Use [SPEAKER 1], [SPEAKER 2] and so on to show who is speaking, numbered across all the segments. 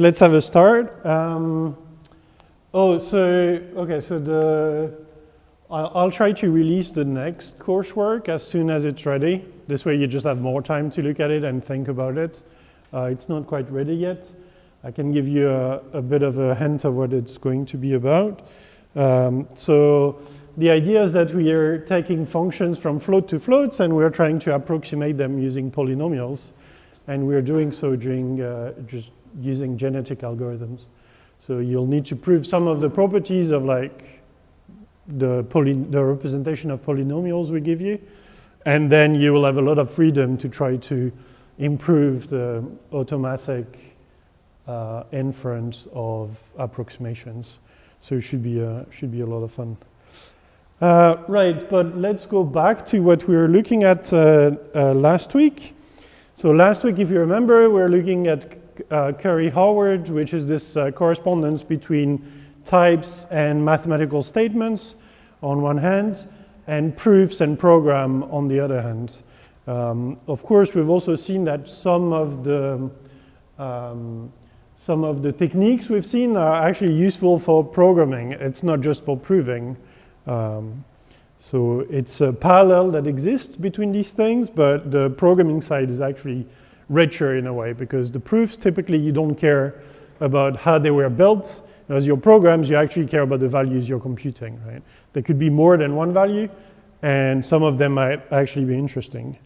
[SPEAKER 1] Let's have a start. I'll try to release the next coursework as soon as it's ready. This way you just have more time to look at it and think about it. It's not quite ready yet. I can give you a bit of a hint of what it's going to be about. So the idea is that we are taking functions from float to floats and we're trying to approximate them using polynomials. And we're doing so during just using genetic algorithms. So you'll need to prove some of the properties of like the representation of polynomials we give you. And then you will have a lot of freedom to try to improve the automatic inference of approximations. So it should be a lot of fun. Right, but let's go back to what we were looking at last week. So last week, if you remember, we were looking at Curry-Howard, which is this correspondence between types and mathematical statements on one hand, and proofs and program on the other hand. Of course, we've also seen that some of the techniques we've seen are actually useful for programming. It's not just for proving. So it's a parallel that exists between these things, but the programming side is actually richer in a way, because the proofs, typically you don't care about how they were built. As your programs, you actually care about the values you're computing, right? There could be more than one value, and some of them might actually be interesting.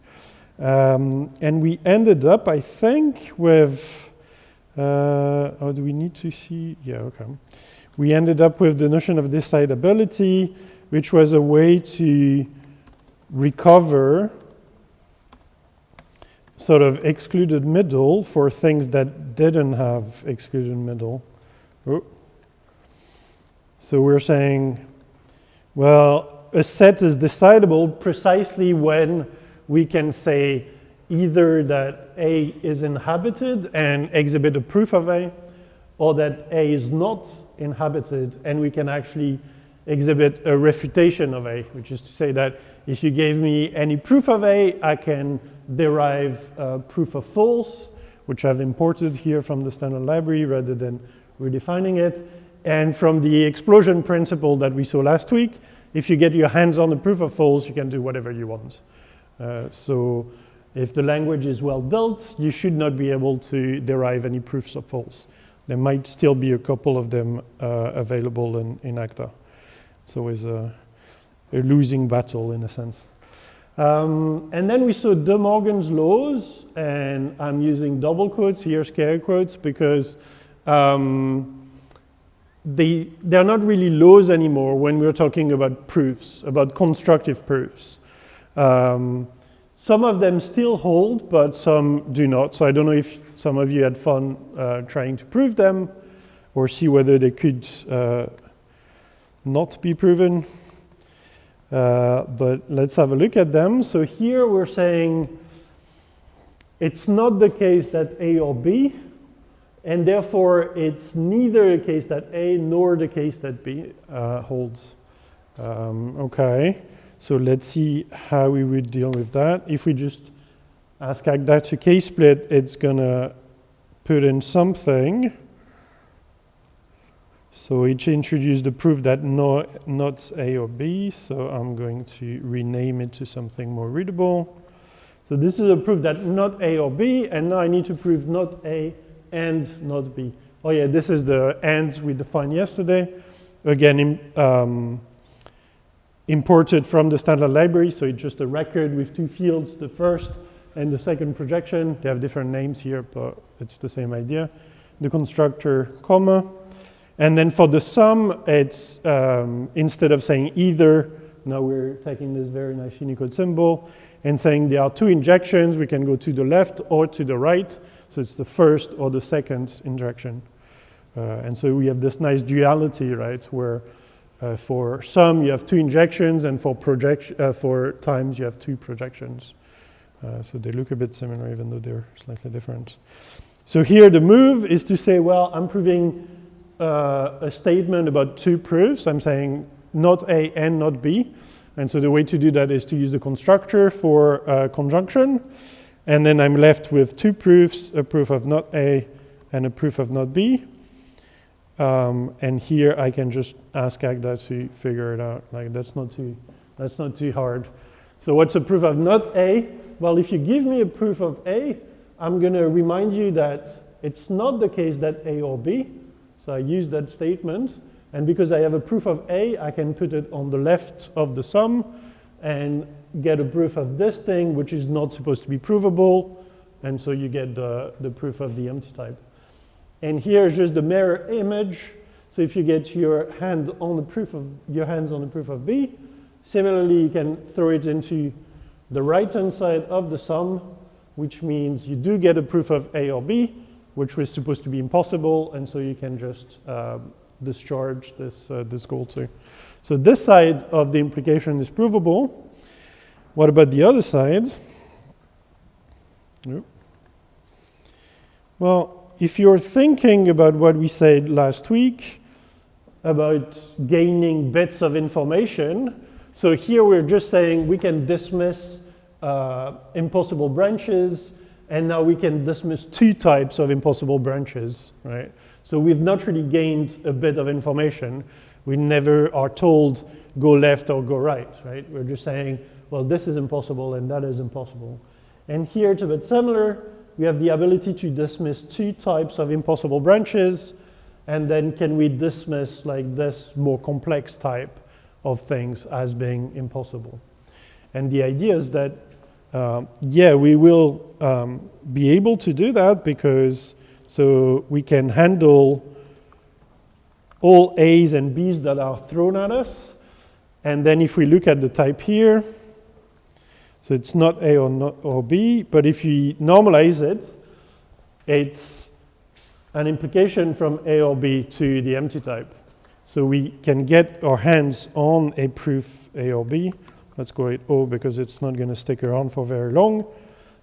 [SPEAKER 1] And we ended up, I think, with, do we need to see? Yeah, okay. We ended up with the notion of decidability, which was a way to recover sort of excluded middle for things that didn't have excluded middle. Oh. So we're saying, well, a set is decidable precisely when we can say either that A is inhabited and exhibit a proof of A, or that A is not inhabited and we can actually exhibit a refutation of A, which is to say that if you gave me any proof of A, I can derive a proof of false, which I've imported here from the standard library rather than redefining it. And from the explosion principle that we saw last week, if you get your hands on the proof of false, you can do whatever you want. So if the language is well built, you should not be able to derive any proofs of false. There might still be a couple of them available in Agda. It's always a losing battle in a sense. And then we saw De Morgan's laws, and I'm using double quotes here, scare quotes, because they're not really laws anymore when we're talking about proofs, about constructive proofs. Some of them still hold, but some do not. So I don't know if some of you had fun trying to prove them or see whether they could not be proven. But let's have a look at them. So here we're saying it's not the case that A or B, and therefore it's neither the case that A nor the case that B holds. Okay, so let's see how we would deal with that. If we just ask Agda to case split, it's gonna put in something. So it introduced the proof that not A or B, so I'm going to rename it to something more readable. So this is a proof that not A or B, and now I need to prove not A and not B. Oh yeah, this is the AND we defined yesterday. Again, imported from the standard library, so it's just a record with two fields, the first and the second projection. They have different names here, but it's the same idea. The constructor, comma. And then for the sum, it's instead of saying either, now we're taking this very nice Unicode symbol and saying there are two injections. We can go to the left or to the right. So it's the first or the second injection. And so we have this nice duality, right, where for sum you have two injections, and for times you have two projections. So they look a bit similar even though they're slightly different. So here the move is to say, well, I'm proving a statement about two proofs. I'm saying not A and not B. And so the way to do that is to use the constructor for conjunction. And then I'm left with two proofs, a proof of not A and a proof of not B. And here I can just ask Agda to figure it out. Like that's not too hard. So what's a proof of not A? Well, if you give me a proof of A, I'm going to remind you that it's not the case that A or B. So I use that statement. And because I have a proof of A, I can put it on the left of the sum and get a proof of this thing, which is not supposed to be provable. And so you get the proof of the empty type. And here's just the mirror image. So if you get your hands on the proof of B, similarly, you can throw it into the right-hand side of the sum, which means you do get a proof of A or B, which was supposed to be impossible, and so you can just discharge this goal too. So this side of the implication is provable. What about the other side? Nope. Well, if you're thinking about what we said last week about gaining bits of information, so here we're just saying we can dismiss impossible branches, and now we can dismiss two types of impossible branches, right? So we've not really gained a bit of information. We never are told go left or go right? We're just saying, well, this is impossible and that is impossible. And here it's a bit similar. We have the ability to dismiss two types of impossible branches, and then can we dismiss like this more complex type of things as being impossible? And the idea is that, yeah, we will be able to do that because so we can handle all A's and B's that are thrown at us. And then if we look at the type here, so it's not A or B, but if we normalize it, it's an implication from A or B to the empty type. So we can get our hands on a proof A or B. Let's go with O because it's not going to stick around for very long.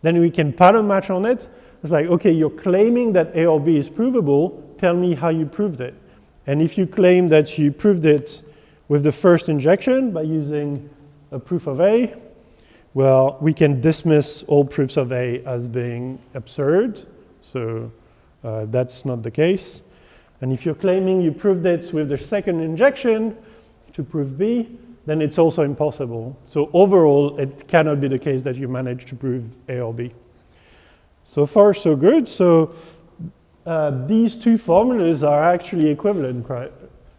[SPEAKER 1] Then we can pattern match on it. It's like, okay, you're claiming that A or B is provable. Tell me how you proved it. And if you claim that you proved it with the first injection by using a proof of A, well, we can dismiss all proofs of A as being absurd. So that's not the case. And if you're claiming you proved it with the second injection to prove B, then it's also impossible. So overall, it cannot be the case that you manage to prove A or B. So far, so good. So these two formulas are actually equivalent, right?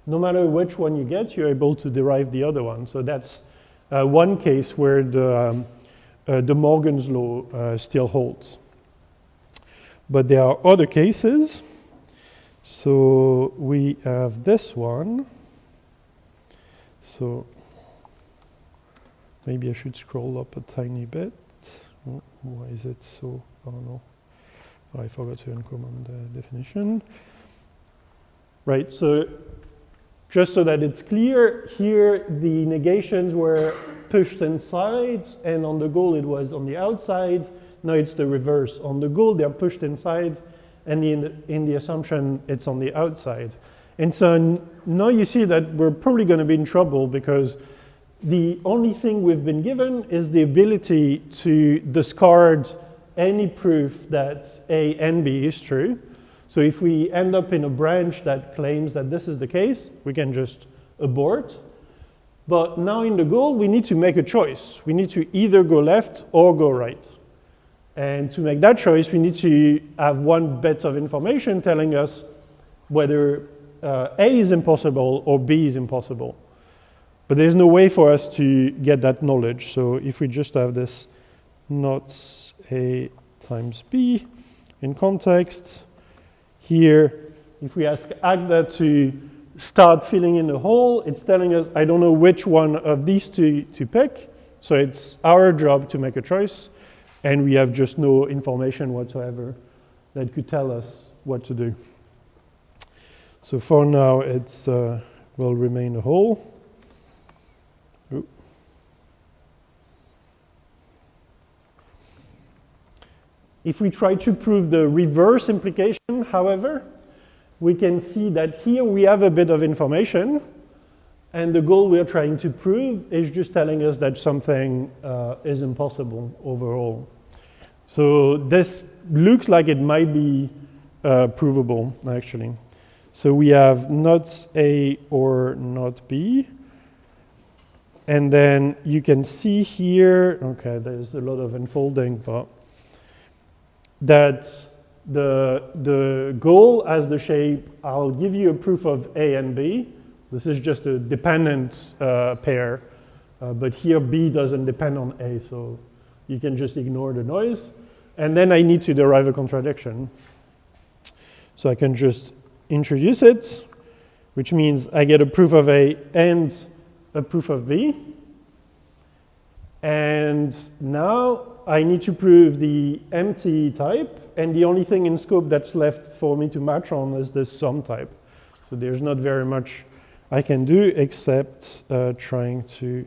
[SPEAKER 1] No matter which one you get, you're able to derive the other one. So that's one case where the Morgan's law still holds. But there are other cases. So we have this one. So maybe I should scroll up a tiny bit. Oh, why is it so? Oh no, I forgot to uncomment the definition. Right, so just so that it's clear, here the negations were pushed inside, and on the goal it was on the outside. Now it's the reverse. On the goal they're pushed inside, and in the assumption it's on the outside. And so now you see that we're probably going to be in trouble because the only thing we've been given is the ability to discard any proof that A and B is true. So if we end up in a branch that claims that this is the case, we can just abort. But now in the goal, we need to make a choice. We need to either go left or go right. And to make that choice, we need to have one bit of information telling us whether A is impossible or B is impossible. But there's no way for us to get that knowledge. So if we just have this not A times B in context, here, if we ask Agda to start filling in the hole, it's telling us, I don't know which one of these two to pick. So it's our job to make a choice. And we have just no information whatsoever that could tell us what to do. So for now, it's will remain a hole. Ooh. If we try to prove the reverse implication, however, we can see that here we have a bit of information, and the goal we're trying to prove is just telling us that something is impossible overall. So this looks like it might be provable, actually. So we have not A or not B. And then you can see here, okay, there's a lot of unfolding, but that the goal as the shape, I'll give you a proof of A and B. This is just a dependent pair, but here B doesn't depend on A, so you can just ignore the noise. And then I need to derive a contradiction. So I can just introduce it, which means I get a proof of A and a proof of B. And now I need to prove the empty type, and the only thing in scope that's left for me to match on is the sum type. So there's not very much I can do except trying to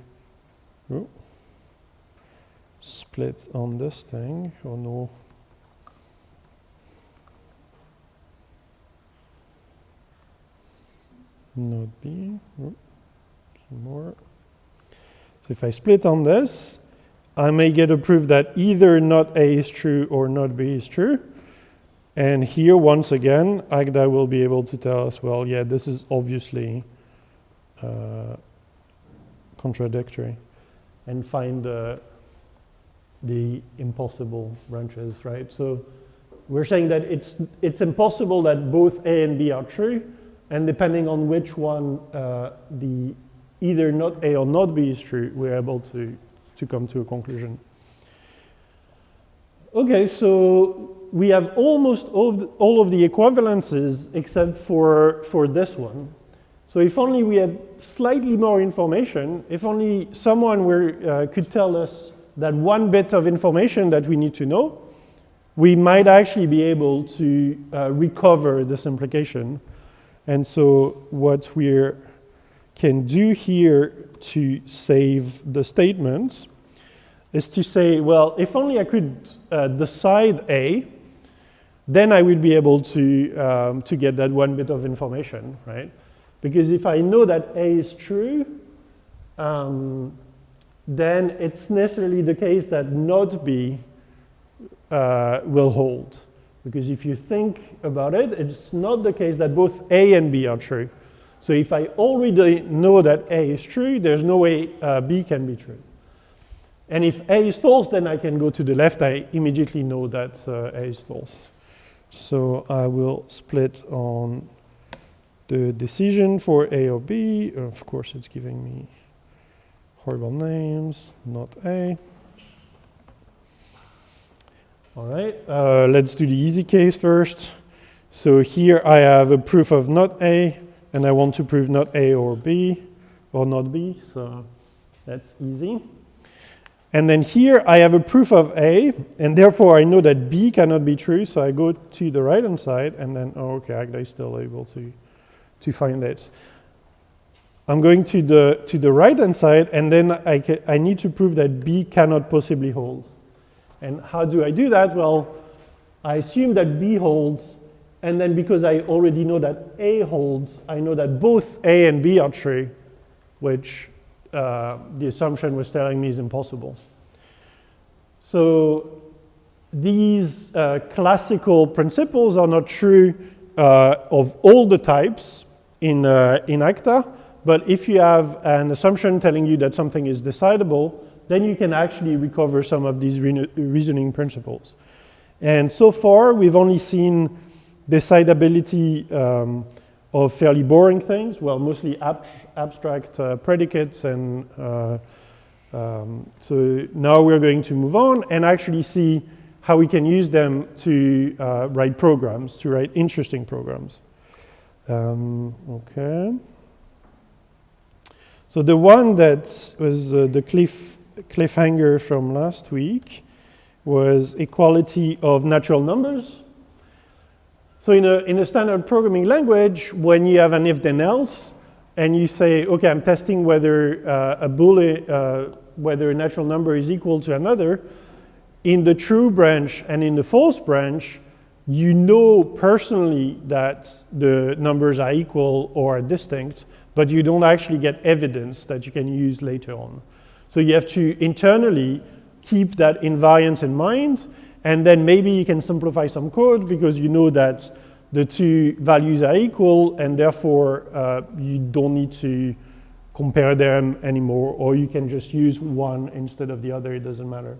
[SPEAKER 1] split on this thing. Oh no. Not B. Some more. So if I split on this, I may get a proof that either not A is true or not B is true. And here, once again, Agda will be able to tell us, well, yeah, this is obviously contradictory, and find the impossible branches, right? So we're saying that it's impossible that both A and B are true, and depending on which one the either not A or not B is true, we're able to come to a conclusion. Okay, so we have almost all of the equivalences except for this one. So if only we had slightly more information, if only someone could tell us that one bit of information that we need to know, we might actually be able to recover this implication. And so what we can do here to save the statement is to say, well, if only I could decide A, then I would be able to get that one bit of information, right? Because if I know that A is true, then it's necessarily the case that not B will hold. Because if you think about it, it's not the case that both A and B are true. So if I already know that A is true, there's no way B can be true. And if A is false, then I can go to the left. I immediately know that A is false. So I will split on the decision for A or B. Of course, it's giving me horrible names, not A. All right, let's do the easy case first. So here I have a proof of not A, and I want to prove not A or B, or not B, so that's easy. And then here I have a proof of A, and therefore I know that B cannot be true, so I go to the right-hand side, and then, oh, okay, Agda is still able to find it. I'm going to the right-hand side, and then I need to prove that B cannot possibly hold. And how do I do that? Well, I assume that B holds, and then because I already know that A holds, I know that both A and B are true, which the assumption was telling me is impossible. So these classical principles are not true of all the types in Agda, but if you have an assumption telling you that something is decidable, then you can actually recover some of these reasoning principles. And so far, we've only seen decidability of fairly boring things, well, mostly abstract predicates, and so now we're going to move on and actually see how we can use them to write programs, to write interesting programs. Okay. So the one that was the cliffhanger from last week was equality of natural numbers. So in a standard programming language, when you have an if-then else, and you say, okay, I'm testing whether a boolean, whether a natural number is equal to another, in the true branch and in the false branch, you know personally that the numbers are equal or are distinct, but you don't actually get evidence that you can use later on. So you have to internally keep that invariant in mind, and then maybe you can simplify some code because you know that the two values are equal, and therefore you don't need to compare them anymore, or you can just use one instead of the other, it doesn't matter.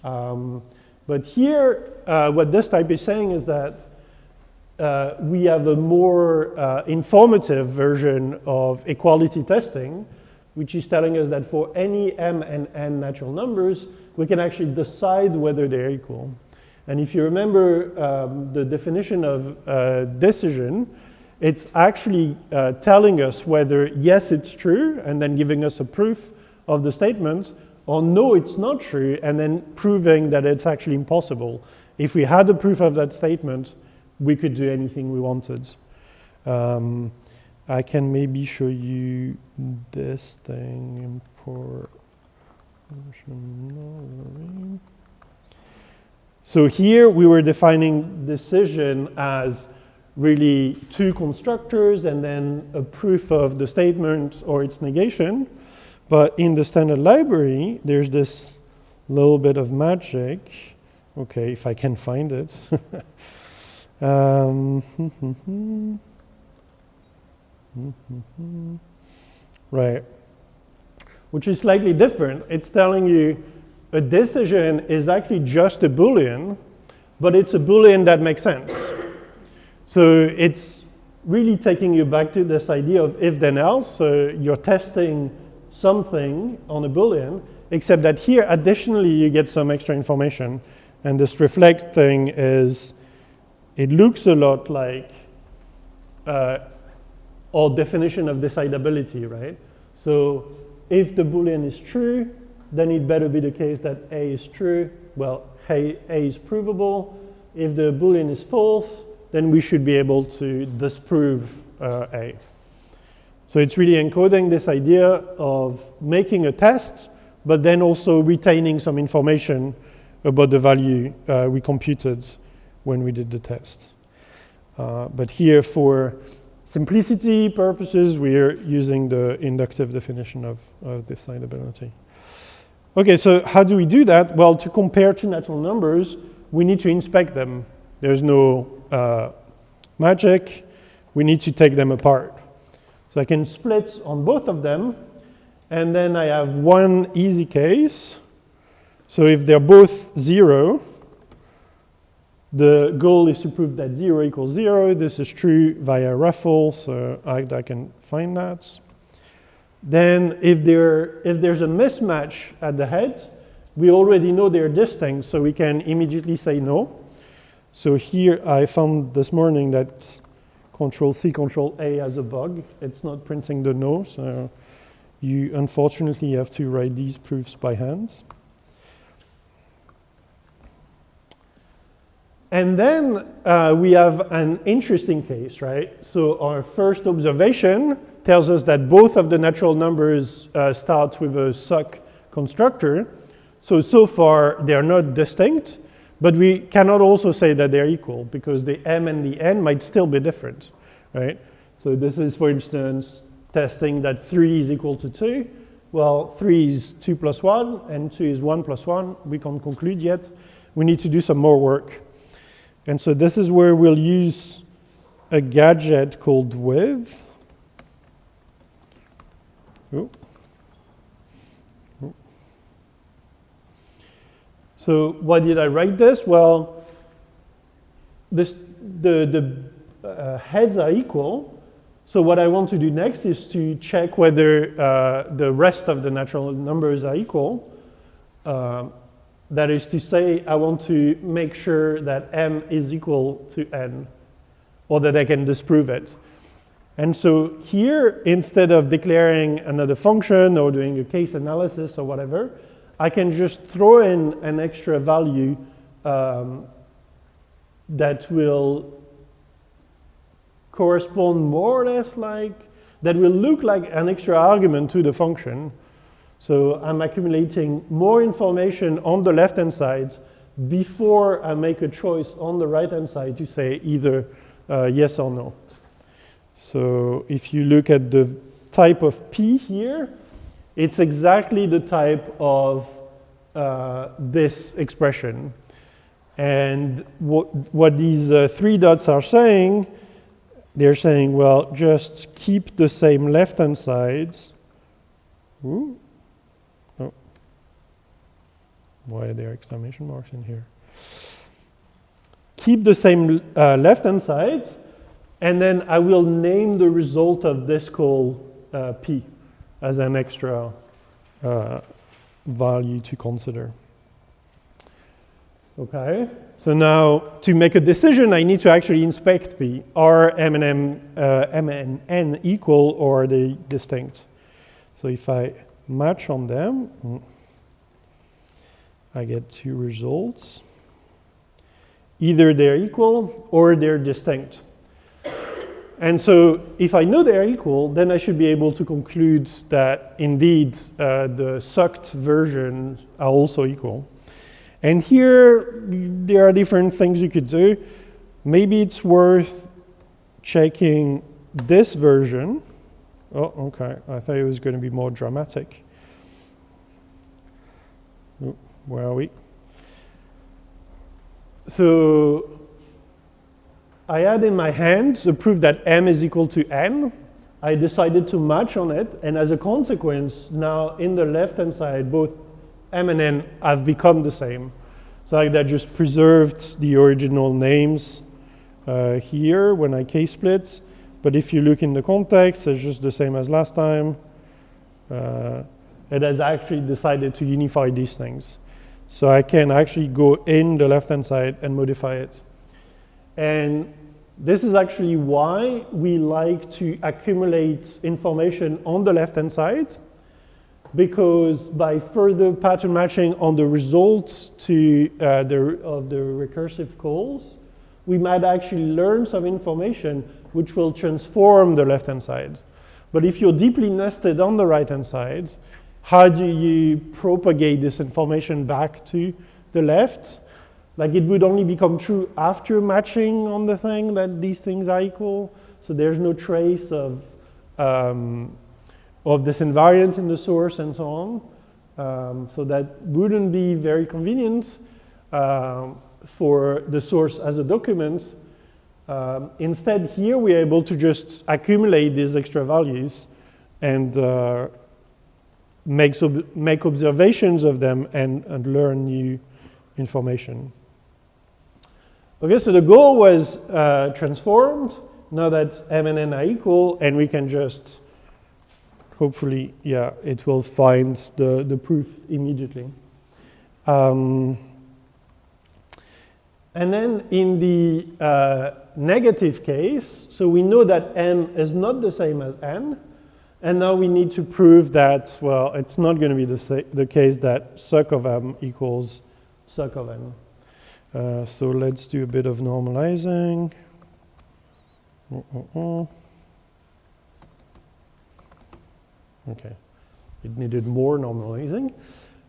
[SPEAKER 1] But here, what this type is saying is that we have a more informative version of equality testing, which is telling us that for any m and n natural numbers, we can actually decide whether they're equal. And if you remember the definition of decision, it's actually telling us whether yes, it's true, and then giving us a proof of the statement, or no, it's not true, and then proving that it's actually impossible. If we had a proof of that statement, we could do anything we wanted. I can maybe show you this thing, import. So here we were defining decision as really two constructors and then a proof of the statement or its negation. But in the standard library, there's this little bit of magic. Okay, if I can find it. Right, which is slightly different. It's telling you a decision is actually just a boolean, but it's a boolean that makes sense. So it's really taking you back to this idea of if then else. So you're testing something on a boolean, except that here additionally you get some extra information. And this reflect thing is, it looks a lot like our definition of decidability, right? So if the boolean is true, then it better be the case that A is true. Well, A is provable. If the boolean is false, then we should be able to disprove A. So it's really encoding this idea of making a test, but then also retaining some information about the value we computed when we did the test. But here, for simplicity purposes, we're using the inductive definition of decidability. Okay, so how do we do that? Well, to compare two natural numbers, we need to inspect them. There's no magic. We need to take them apart. So I can split on both of them, and then I have one easy case. So if they're both 0, the goal is to prove that 0 equals 0. This is true via ruffle, so Agda can find that. Then if there's a mismatch at the head, we already know they're distinct, so we can immediately say no. So here I found this morning that Control-C, Control-A has a bug. It's not printing the no, so you unfortunately have to write these proofs by hand. And then we have an interesting case, right? So our first observation tells us that both of the natural numbers start with a suck constructor. So far, they're not distinct, but we cannot also say that they're equal because the m and the n might still be different, right? So this is, for instance, testing that 3 is equal to 2. Well, 3 is 2 plus 1, and 2 is 1 plus 1. We can't conclude yet. We need to do some more work. And so this is where we'll use a gadget called with. Oh. Oh. So why did I write this? Well, the heads are equal. So what I want to do next is to check whether the rest of the natural numbers are equal. That is to say, I want to make sure that m is equal to n, or that I can disprove it. And so here, instead of declaring another function or doing a case analysis or whatever, I can just throw in an extra value that will correspond more or less like, that will look like an extra argument to the function. So I'm accumulating more information on the left-hand side before I make a choice on the right-hand side to say either yes or no. So if you look at the type of P here, it's exactly the type of this expression. And what these 3 dots are saying, they're saying, well, just keep the same left-hand sides. Ooh. Oh. Why are there exclamation marks in here? Keep the same left-hand side, and then I will name the result of this call P as an extra value to consider. Okay, so now to make a decision, I need to actually inspect P. Are M and N equal, or are they distinct? So if I match on them, I get 2 results. Either they're equal or they're distinct. And so if I know they're equal, then I should be able to conclude that indeed the sucked versions are also equal. And here, there are different things you could do. Maybe it's worth checking this version. Oh, okay, I thought it was going to be more dramatic. Oh, where are we? So I had in my hands a proof that M is equal to N. I decided to match on it, and as a consequence, now in the left-hand side, both M and N have become the same. So like that just preserved the original names here when I k-split. But if you look in the context, it's just the same as last time. It has actually decided to unify these things. So I can actually go in the left-hand side and modify it. And this is actually why we like to accumulate information on the left-hand side, because by further pattern matching on the results to of the recursive calls, we might actually learn some information which will transform the left-hand side. But if you're deeply nested on the right-hand side, how do you propagate this information back to the left? Like it would only become true after matching on the thing that these things are equal. So there's no trace of this invariant in the source and so on. So that wouldn't be very convenient for the source as a document. Instead, here we're able to just accumulate these extra values and make observations of them and learn new information. Okay, so the goal was transformed. Now that M and N are equal, and we can just hopefully, yeah, it will find the proof immediately. And then in the negative case, so we know that M is not the same as N, and now we need to prove that, well, it's not going to be the case that suck of M equals suck of N. So let's do a bit of normalizing. Okay, it needed more normalizing.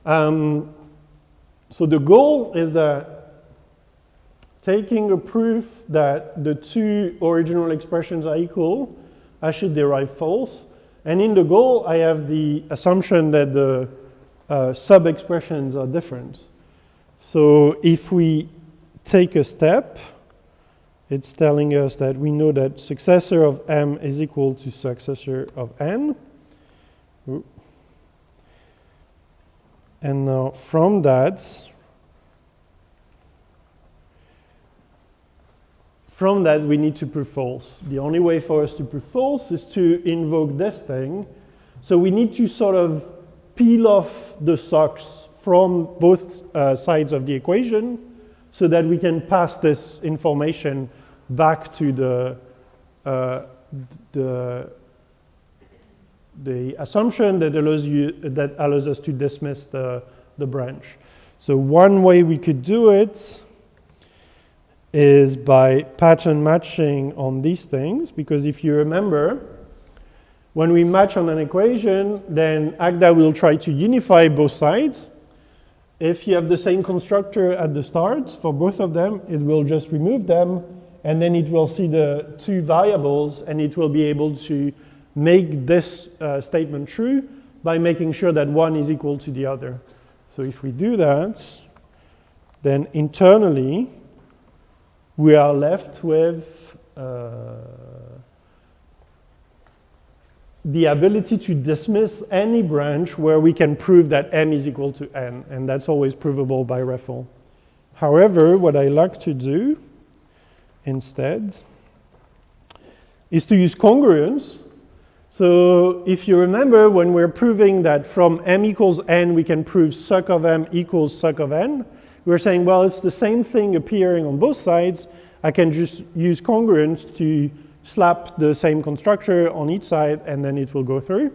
[SPEAKER 1] So the goal is that taking a proof that the 2 original expressions are equal, I should derive false. And in the goal, I have the assumption that the sub-expressions are different. So if we take a step, it's telling us that we know that successor of M is equal to successor of N. And now from that, we need to prove false. The only way for us to prove false is to invoke this thing. So we need to sort of peel off the socks from both sides of the equation so that we can pass this information back to the assumption that allows us to dismiss the branch. So one way we could do it is by pattern matching on these things, because if you remember, when we match on an equation, then Agda will try to unify both sides. If you have the same constructor at the start for both of them, it will just remove them, and then it will see the 2 variables, and it will be able to make this statement true by making sure that one is equal to the other. So if we do that, then internally, we are left with the ability to dismiss any branch where we can prove that m is equal to n, and that's always provable by REFL. However, what I like to do instead is to use congruence. So if you remember, when we're proving that from m equals n, we can prove suc of m equals suc of n, we're saying, well, it's the same thing appearing on both sides. I can just use congruence to slap the same constructor on each side, and then it will go through.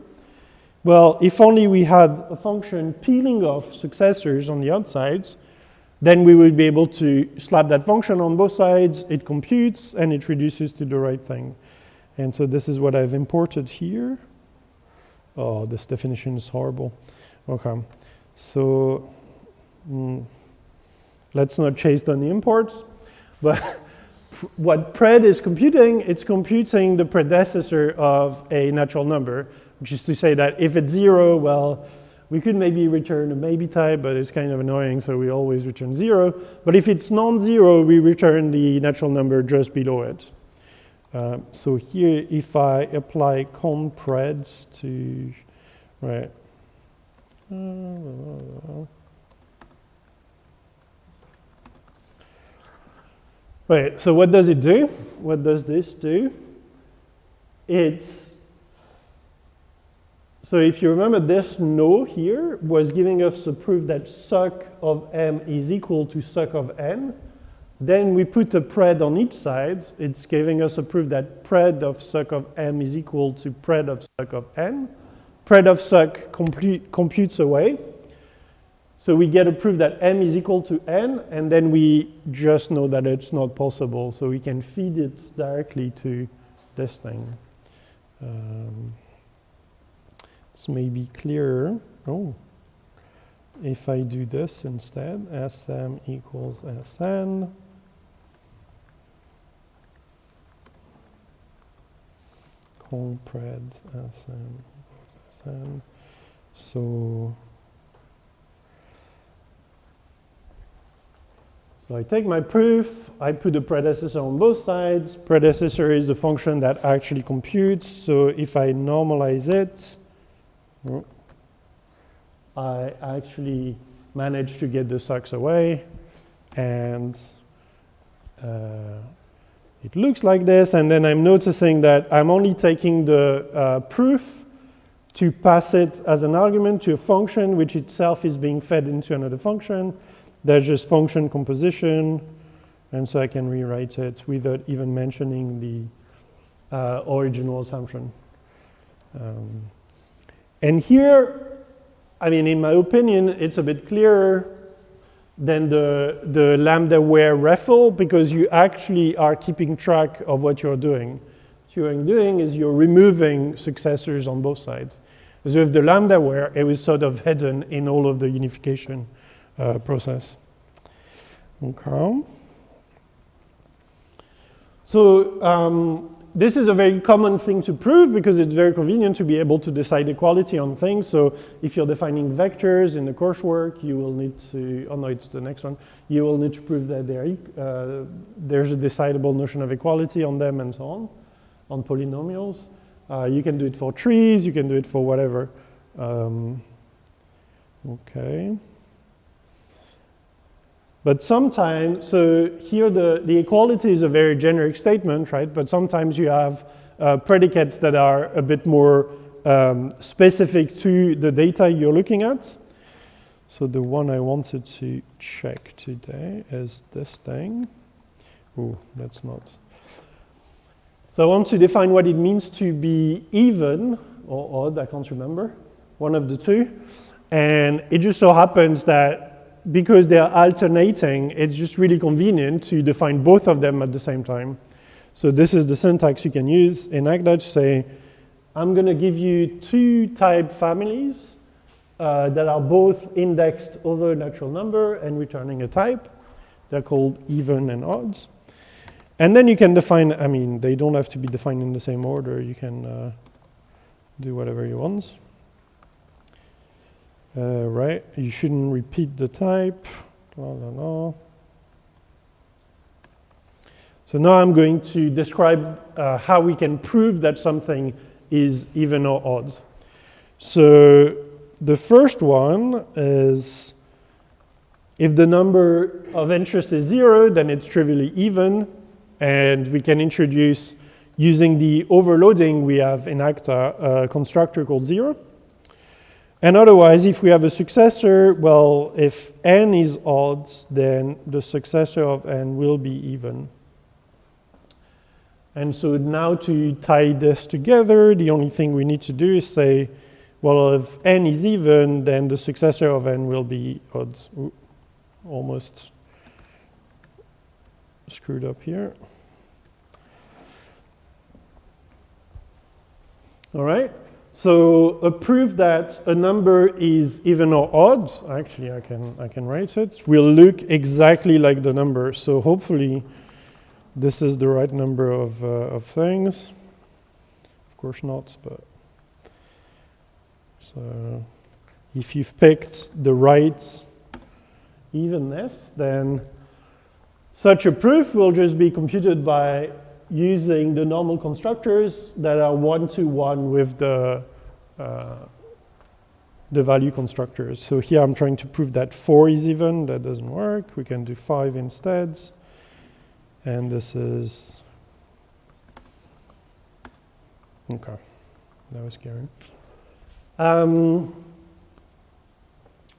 [SPEAKER 1] Well, if only we had a function peeling off successors on the outsides, then we would be able to slap that function on both sides, it computes, and it reduces to the right thing. And so this is what I've imported here. Oh, this definition is horrible. Okay, so let's not chase down the imports, but what pred is computing, it's computing the predecessor of a natural number, which is to say that if it's 0, well, we could maybe return a maybe type, but it's kind of annoying, so we always return 0. But if it's non-zero, we return the natural number just below it. So here, if I apply compred to, right. Right, so what does it do? What does this do? So if you remember, this no here was giving us a proof that suc of m is equal to suc of n. Then we put a pred on each side. It's giving us a proof that pred of suc of m is equal to pred of suc of n. Pred of suc computes away. So we get a proof that m is equal to n, and then we just know that it's not possible. So we can feed it directly to this thing. This may be clearer. Oh, if I do this instead, Sm equals Sn. Compred Sm equals Sn. So I take my proof, I put a predecessor on both sides. Predecessor is a function that actually computes. So if I normalize it, I actually manage to get the sucks away. And it looks like this. And then I'm noticing that I'm only taking the proof to pass it as an argument to a function, which itself is being fed into another function. There's just function composition, and so I can rewrite it without even mentioning the original assumption. And here, I mean, in my opinion, it's a bit clearer than the lambda-ware REFL, because you actually are keeping track of what you're doing. What you're doing is you're removing successors on both sides. So with the lambda-ware, it was sort of hidden in all of the unification process. Okay. So this is a very common thing to prove because it's very convenient to be able to decide equality on things. So if you're defining vectors in the coursework, you will need to, oh no, it's the next one. You will need to prove that there's a decidable notion of equality on them and so on polynomials. You can do it for trees, you can do it for whatever. Okay. But sometimes, so here the equality is a very generic statement, right? But sometimes you have predicates that are a bit more specific to the data you're looking at. So the one I wanted to check today is this thing. Oh, that's not. So I want to define what it means to be even or odd, I can't remember, one of the two. And it just so happens that because they're alternating, it's just really convenient to define both of them at the same time. So this is the syntax you can use in Agda to say, I'm going to give you two type families that are both indexed over a natural number and returning a type. They're called even and odds. And then you can define, I mean, they don't have to be defined in the same order. You can do whatever you want. Right, you shouldn't repeat the type. So now I'm going to describe how we can prove that something is even or odd. So the first one is if the number of interest is 0, then it's trivially even, and we can introduce, using the overloading we have in Agda, a constructor called 0. And otherwise, if we have a successor, well, if n is odd, then the successor of n will be even. And so now to tie this together, the only thing we need to do is say, well, if n is even, then the successor of n will be odd. Ooh, almost screwed up here. All right. So a proof that a number is even or odd, actually I can write it, will look exactly like the number. So hopefully this is the right number of things. Of course not, but so if you've picked the right evenness, then such a proof will just be computed by using the normal constructors that are one-to-one with the value constructors. So here I'm trying to prove that 4 is even. That doesn't work. We can do 5 instead. And this is... Okay, that was scary.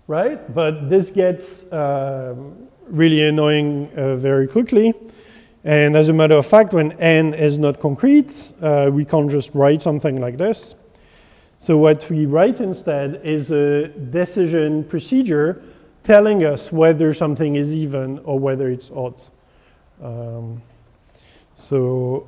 [SPEAKER 1] Right, but this gets really annoying very quickly. And as a matter of fact, when n is not concrete, we can't just write something like this. So what we write instead is a decision procedure telling us whether something is even or whether it's odd. So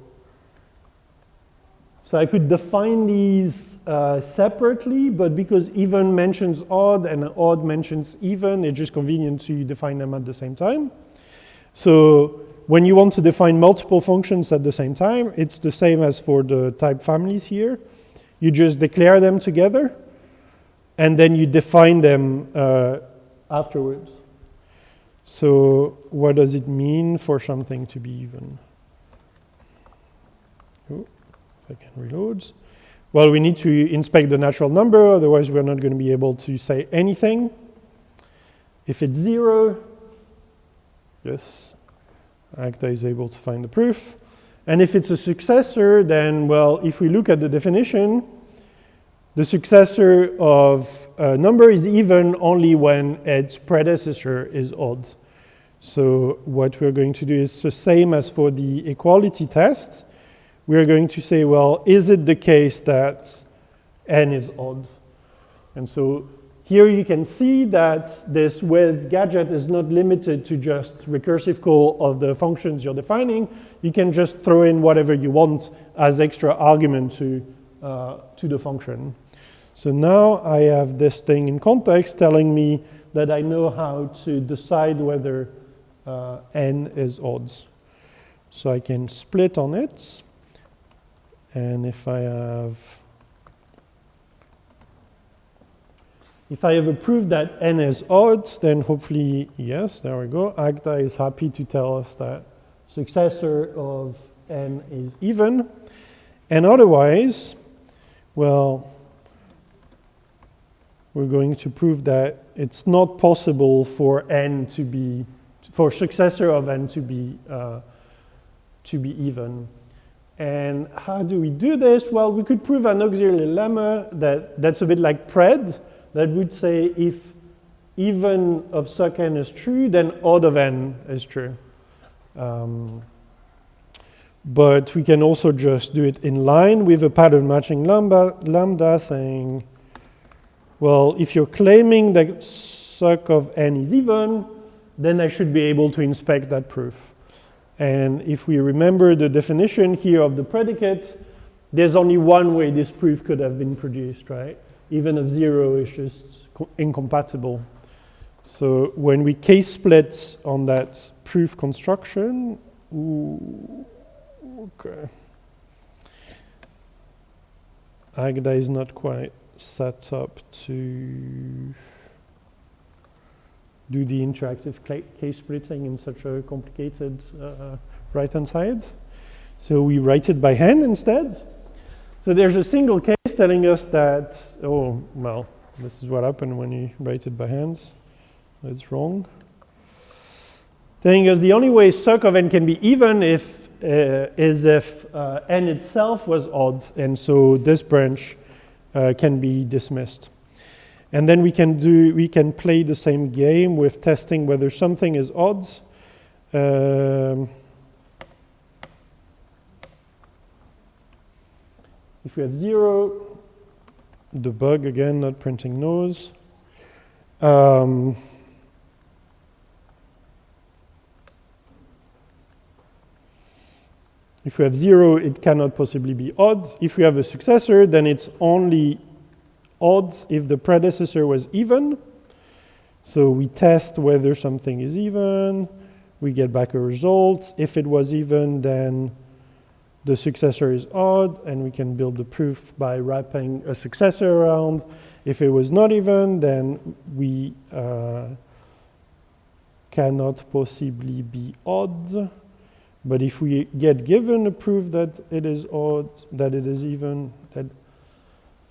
[SPEAKER 1] I could define these separately, but because even mentions odd and odd mentions even, it's just convenient to define them at the same time. So when you want to define multiple functions at the same time, it's the same as for the type families here. You just declare them together, and then you define them afterwards. So what does it mean for something to be even? Oh, if I can reload. Well, we need to inspect the natural number, otherwise we're not going to be able to say anything. If it's 0, yes, Agda is able to find the proof. And if it's a successor, then, well, if we look at the definition, the successor of a number is even only when its predecessor is odd. So what we're going to do is the same as for the equality test. We're going to say, well, is it the case that n is odd? And so here you can see that this with gadget is not limited to just recursive call of the functions you're defining. You can just throw in whatever you want as extra argument to the function. So now I have this thing in context telling me that I know how to decide whether n is odd. So I can split on it. And if I have a proof that n is odd, then hopefully, yes, there we go. Agda is happy to tell us that successor of n is even. And otherwise, well, we're going to prove that it's not possible for n to be, for successor of n to be even. And how do we do this? Well, we could prove an auxiliary lemma that's a bit like pred, that would say if even of suc n is true, then odd of n is true. But we can also just do it in line with a pattern matching lambda saying, well, if you're claiming that suc of n is even, then I should be able to inspect that proof. And if we remember the definition here of the predicate, there's only one way this proof could have been produced, right? Even of 0 is just incompatible. So when we case split on that proof construction, ooh, okay. Agda is not quite set up to do the interactive case splitting in such a complicated right-hand side. So we write it by hand instead. So there's a single case telling us that, oh, well, this is what happened when you write it by hand. It's wrong. Telling us the only way suc of n can be even is if n itself was odd, and so this branch can be dismissed. And then we can play the same game with testing whether something is odd. If we have 0, the bug again, not printing nose. If we have 0, it cannot possibly be odd. If we have a successor, then it's only odd if the predecessor was even. So we test whether something is even. We get back a result. If it was even, then the successor is odd, and we can build the proof by wrapping a successor around. If it was not even, then we cannot possibly be odd. But if we get given a proof that it is odd, that it is even,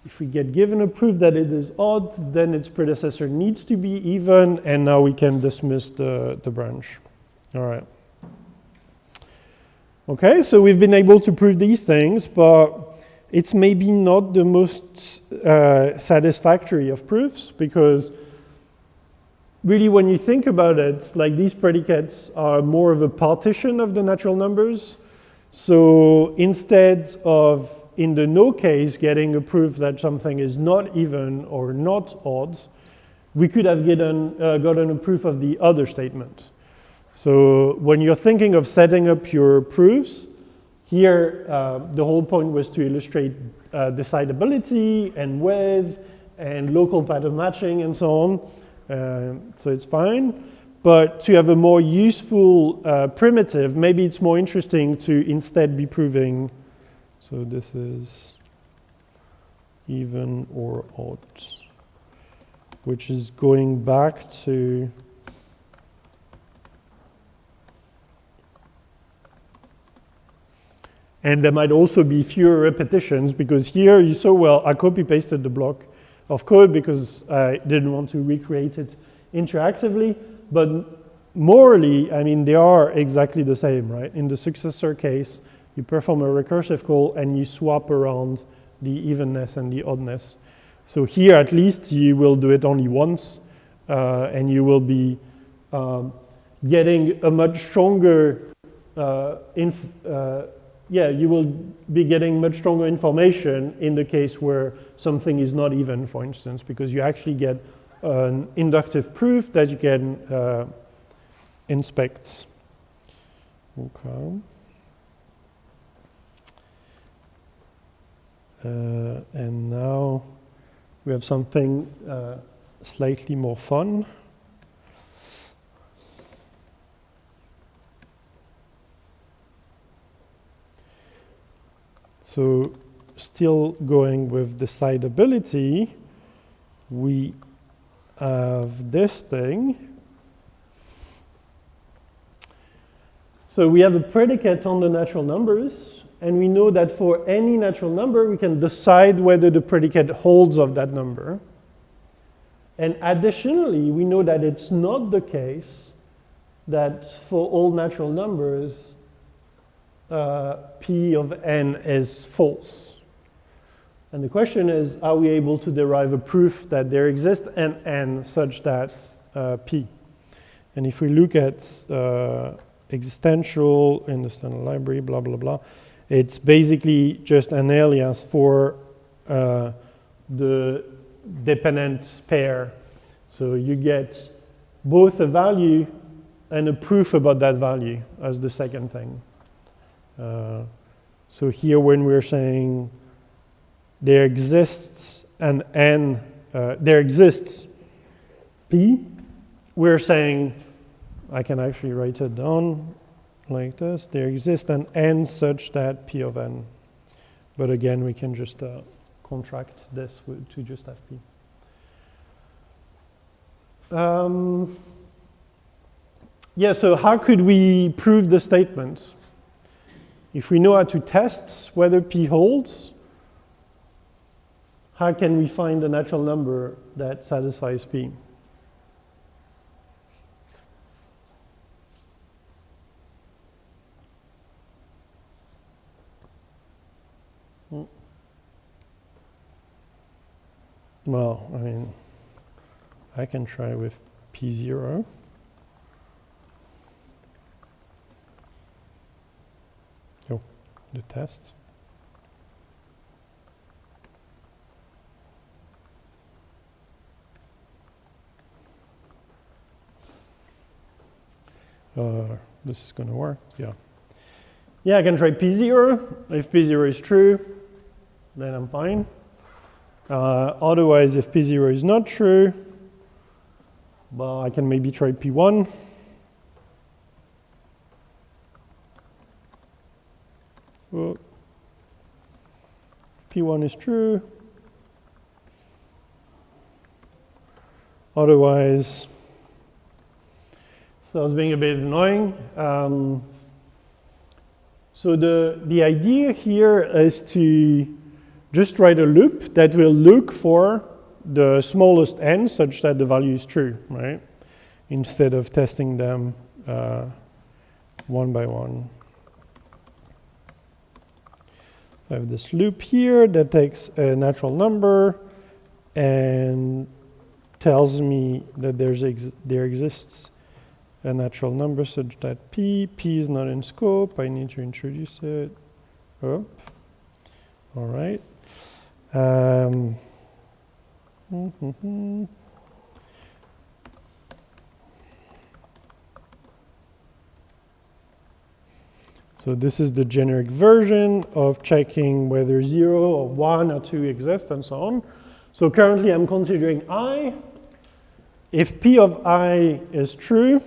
[SPEAKER 1] if we get given a proof that it is odd, then its predecessor needs to be even, and now we can dismiss the branch. All right. Okay, so we've been able to prove these things, but it's maybe not the most satisfactory of proofs, because really when you think about it, like these predicates are more of a partition of the natural numbers. So instead of, in the no case, getting a proof that something is not even or not odd, we could have gotten a proof of the other statement. So when you're thinking of setting up your proofs, here the whole point was to illustrate decidability and width and local pattern matching and so on. So it's fine. But to have a more useful primitive, maybe it's more interesting to instead be proving, so this is even or odd, which is going back to and there might also be fewer repetitions, because here you saw, well, I copy-pasted the block of code because I didn't want to recreate it interactively. But morally, I mean, they are exactly the same, right? In the successor case, you perform a recursive call and you swap around the evenness and the oddness. So here, at least, you will do it only once, and you will be getting a much stronger you will be getting much stronger information in the case where something is not even, for instance, because you actually get an inductive proof that you can inspect. Okay. And now we have something slightly more fun. So still going with decidability, we have this thing. So we have a predicate on the natural numbers, and we know that for any natural number, we can decide whether the predicate holds of that number. And additionally, we know that it's not the case that for all natural numbers, P of n is false. And the question is, are we able to derive a proof that there exists an n such that P? And if we look at existential in the standard library, blah, blah, blah, it's basically just an alias for the dependent pair. So you get both a value and a proof about that value as the second thing. So here when we're saying there exists an n, there exists P, we're saying, I can actually write it down like this, there exists an n such that P of n. But again, we can just contract this to just have P. Yeah, so how could we prove the statement? If we know how to test whether P holds, how can we find a natural number that satisfies P? Well, I mean, I can try with P0. Oh, the test. This is going to work, yeah. Yeah, I can try P0. If P0 is true, then I'm fine. Otherwise, if P0 is not true, well, I can maybe try P1. Well, P1 is true. Otherwise, so I was being a bit annoying. So the idea here is to just write a loop that will look for the smallest n such that the value is true, right? Instead of testing them one by one. So I have this loop here that takes a natural number and tells me that there exists a natural number such that P is not in scope. I need to introduce it. Oh, all right. So this is the generic version of checking whether 0 or 1 or 2 exist and so on. So currently I'm considering I. If P of I is true,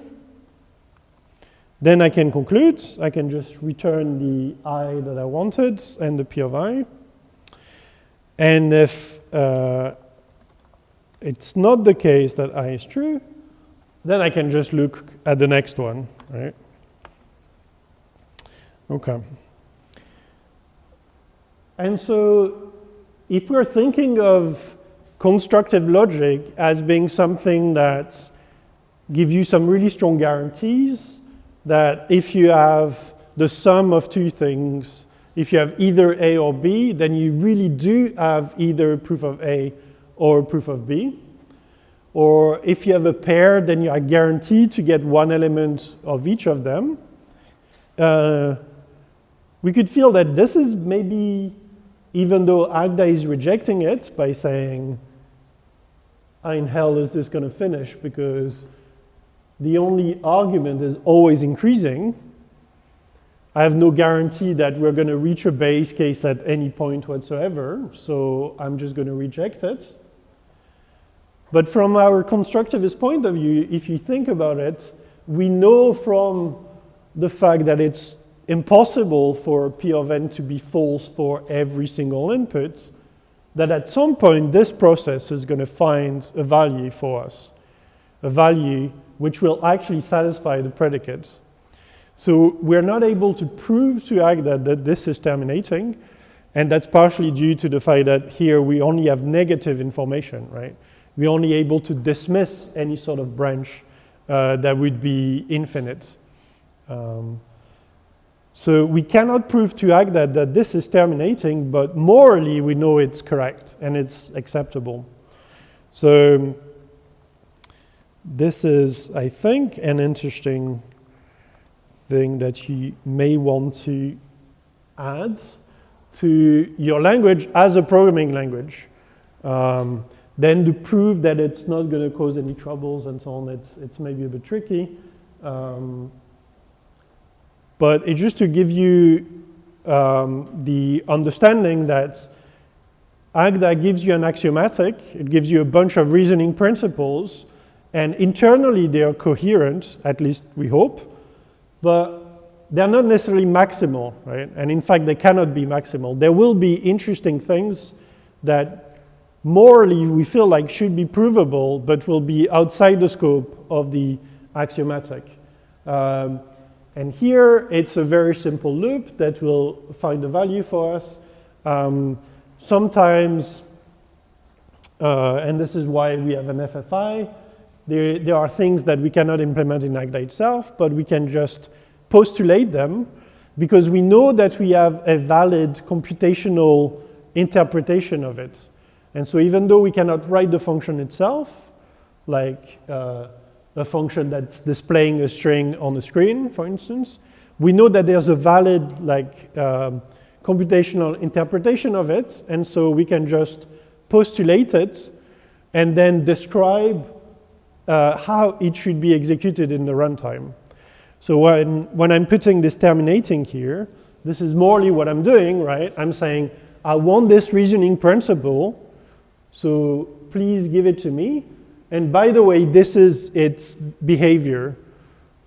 [SPEAKER 1] then I can conclude. I can just return the I that I wanted and the P of I. And if it's not the case that I is true, then I can just look at the next one, right? Okay. And so if we're thinking of constructive logic as being something that gives you some really strong guarantees, that if you have the sum of two things, if you have either A or B, then you really do have either proof of A or proof of B. Or if you have a pair, then you are guaranteed to get one element of each of them. We could feel that this is maybe, even though Agda is rejecting it by saying, how in hell is this going to finish? Because the only argument is always increasing. I have no guarantee that we're going to reach a base case at any point whatsoever, so I'm just going to reject it. But from our constructivist point of view, if you think about it, we know from the fact that it's impossible for P of n to be false for every single input, that at some point this process is going to find a value for us, a value which will actually satisfy the predicate. So we're not able to prove to Agda that this is terminating, and that's partially due to the fact that here we only have negative information, right? We're only able to dismiss any sort of branch that would be infinite. So we cannot prove to Agda that this is terminating, but morally we know it's correct and it's acceptable. So this is, I think, an interesting thing that you may want to add to your language as a programming language. Then to prove that it's not going to cause any troubles and so on, it's maybe a bit tricky. But it's just to give you the understanding that Agda gives you an axiomatic, it gives you a bunch of reasoning principles, and internally they are coherent, at least we hope, but they're not necessarily maximal, right? And in fact, they cannot be maximal. There will be interesting things that morally we feel like should be provable, but will be outside the scope of the axiomatic. And here, it's a very simple loop that will find a value for us. Sometimes, and this is why we have an FFI, there are things that we cannot implement in Agda itself, but we can just postulate them because we know that we have a valid computational interpretation of it. And so even though we cannot write the function itself, like a function that's displaying a string on the screen, for instance, we know that there's a valid computational interpretation of it, and so we can just postulate it and then describe how it should be executed in the runtime. So when I'm putting this terminating here, this is morely what I'm doing, right? I'm saying, I want this reasoning principle, so please give it to me. And by the way, this is its behavior,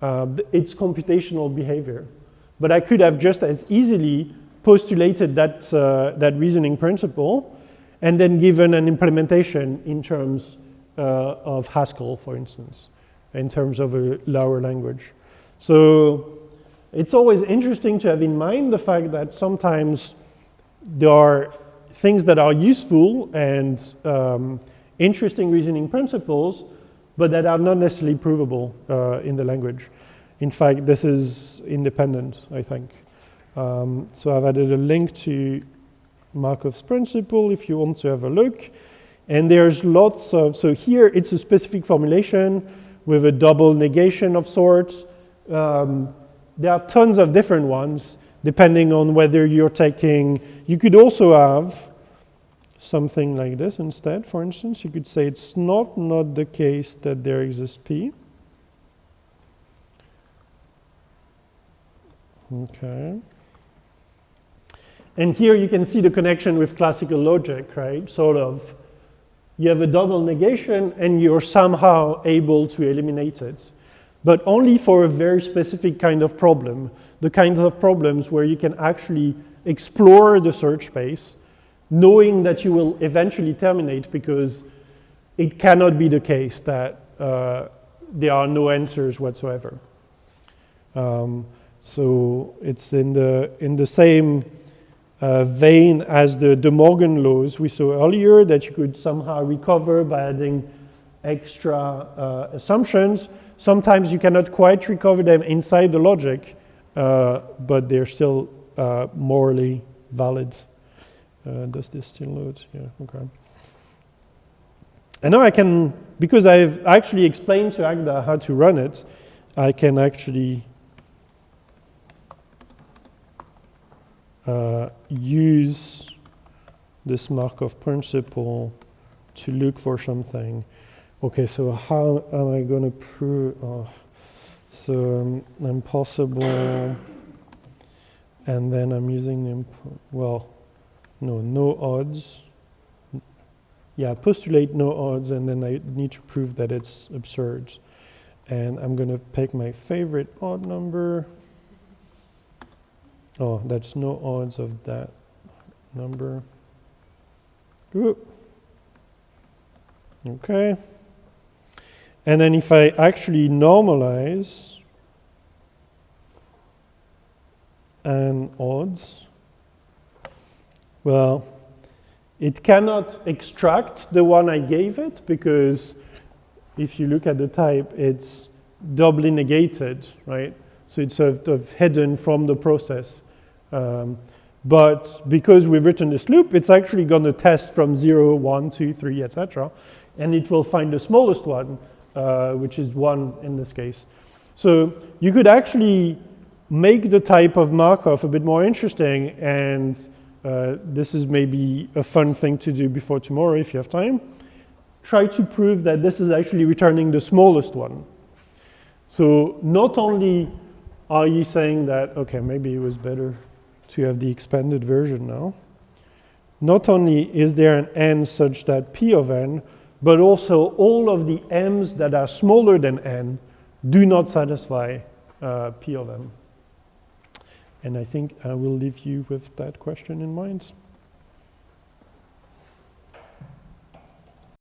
[SPEAKER 1] its computational behavior. But I could have just as easily postulated that reasoning principle and then given an implementation in terms of Haskell, for instance, in terms of a lower language. So it's always interesting to have in mind the fact that sometimes there are things that are useful and interesting reasoning principles, but that are not necessarily provable in the language. In fact, this is independent, I think. So I've added a link to Markov's principle if you want to have a look. And there's lots of, so here it's a specific formulation with a double negation of sorts. There are tons of different ones, depending on whether you're taking, you could also have something like this instead, for instance. You could say it's not the case that there exists P. Okay. And here you can see the connection with classical logic, right? Sort of, you have a double negation and you're somehow able to eliminate it, but only for a very specific kind of problem, the kinds of problems where you can actually explore the search space, knowing that you will eventually terminate, because it cannot be the case that there are no answers whatsoever. So it's in the same vein as the De Morgan laws we saw earlier, that you could somehow recover by adding extra assumptions. Sometimes you cannot quite recover them inside the logic, but they're still morally valid. Does this still load? Yeah, okay. And now I can, because I've actually explained to Agda how to run it, I can actually use this Markov principle to look for something. Okay, so how am I going to prove? Oh, so impossible, and then I'm using the well, no odds. Yeah, postulate no odds, and then I need to prove that it's absurd. And I'm going to pick my favorite odd number. Oh, that's no odds of that number. Ooh. Okay. And then if I actually normalize and odds, well, it cannot extract the one I gave it, because if you look at the type, it's doubly negated, right? So it's sort of hidden from the process. But because we've written this loop, it's actually going to test from 0, 1, 2, 3, etc. And it will find the smallest one, which is 1 in this case. So you could actually make the type of Markov a bit more interesting, and this is maybe a fun thing to do before tomorrow if you have time. Try to prove that this is actually returning the smallest one. So not only are you saying that, okay, maybe it was better to have the expanded version now. Not only is there an n such that p of n, but also all of the m's that are smaller than n do not satisfy p of m. And I think I will leave you with that question in mind.